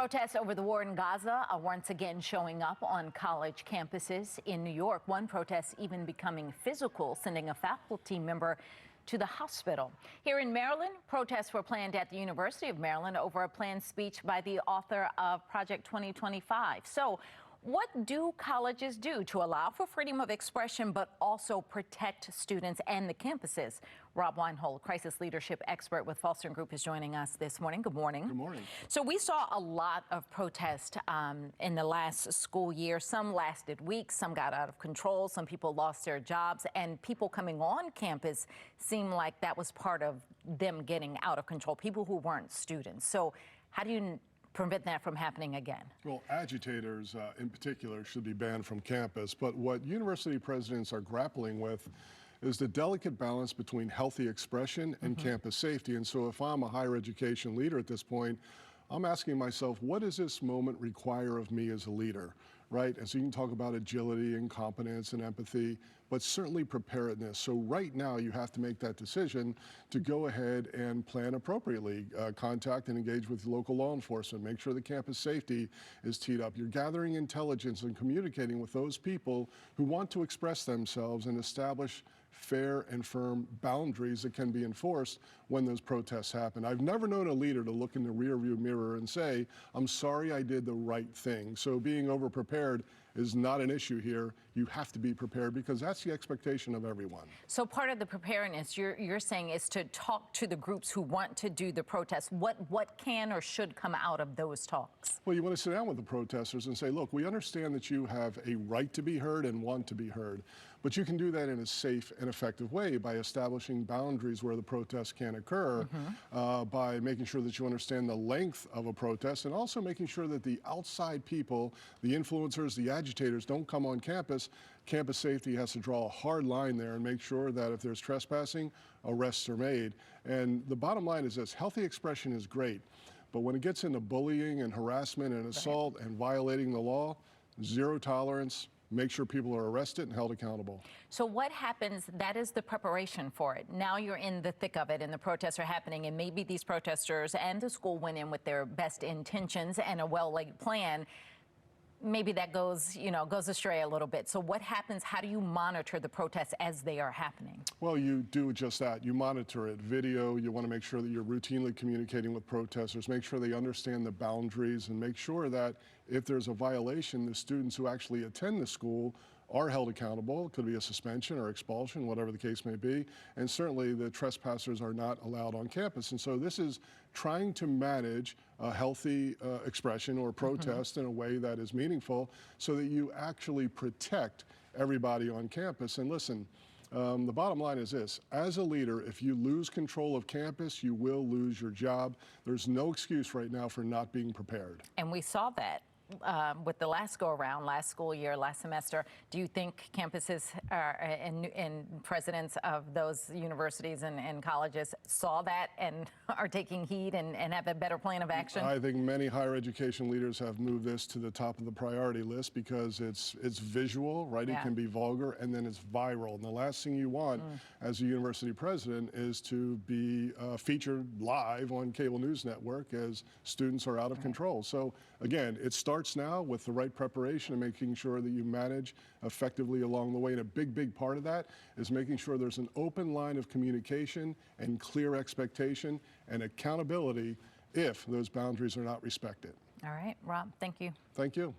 Protests over the war in Gaza are once again showing up on college campuses in New York. One protest even becoming physical, sending a faculty member to the hospital. Here in Maryland, protests were planned at the University of Maryland over a planned speech by the author of Project 2025. So, what do colleges do to allow for freedom of expression but also protect students and the campuses? Rob Weinhold, crisis leadership expert with Foster & Group, is joining us this morning. Good morning. Good morning. So we saw a lot of protest in the last school year. Some lasted weeks, some got out of control, some people lost their jobs, and people coming on campus seemed like that was part of them getting out of control, people who weren't students. So how do you prevent that from happening again? Well, agitators in particular should be banned from campus, but what university presidents are grappling with is the delicate balance between healthy expression and campus safety. And so if I'm a higher education leader at this point, I'm asking myself, what does this moment require of me as a leader, right? And so you can talk about agility and competence and empathy, but certainly preparedness. So right now you have to make that decision to go ahead and plan appropriately, contact and engage with local law enforcement, make sure the campus safety is teed up. You're gathering intelligence and communicating with those people who want to express themselves and establish fair and firm boundaries that can be enforced when those protests happen. I've never known a leader to look in the rearview mirror and say, I'm sorry I did the right thing. So being overprepared is not an issue here. You have to be prepared because that's the expectation of everyone. So part of the preparedness you're saying is to talk to the groups who want to do the protests. What can or should come out of those talks? Well, you want to sit down with the protesters and say, look, we understand that you have a right to be heard and want to be heard, but you can do that in a safe and effective way by establishing boundaries where the protest can occur, by making sure that you understand the length of a protest and also making sure that the outside people, the influencers, the agitators don't come on campus. Campus safety has to draw a hard line there and make sure that if there's trespassing, arrests are made. And the bottom line is this: healthy expression is great, but when it gets into bullying and harassment and assault and violating the law, zero tolerance. Make sure people are arrested and held accountable. So what happens, that is the preparation for it. Now you're in the thick of it and the protests are happening, and maybe these protesters and the school went in with their best intentions and a well-laid plan. Maybe that goes astray a little bit. So what happens? How do you monitor the protests as they are happening? Well, you do just that. You monitor it. Video, you want to make sure that you're routinely communicating with protesters, make sure they understand the boundaries, and make sure that if there's a violation, the students who actually attend the school are held accountable. It could be a suspension or expulsion, whatever the case may be. And certainly the trespassers are not allowed on campus. And so this is trying to manage a healthy expression or protest in a way that is meaningful so that you actually protect everybody on campus. And listen, the bottom line is this: as a leader, if you lose control of campus, you will lose your job. There's no excuse right now for not being prepared. And we saw that with the last go-around, last school year, last semester. Do you think campuses and presidents of those universities and colleges saw that and are taking heed and have a better plan of action? I think many higher education leaders have moved this to the top of the priority list because it's visual, right? Yeah. It can be vulgar, and then it's viral. And the last thing you want as a university president is to be featured live on cable news network as students are out of control. So again, it starts now with the right preparation and making sure that you manage effectively along the way. And a big part of that is making sure there's an open line of communication and clear expectation and accountability if those boundaries are not respected. All right, Rob, thank you. Thank you.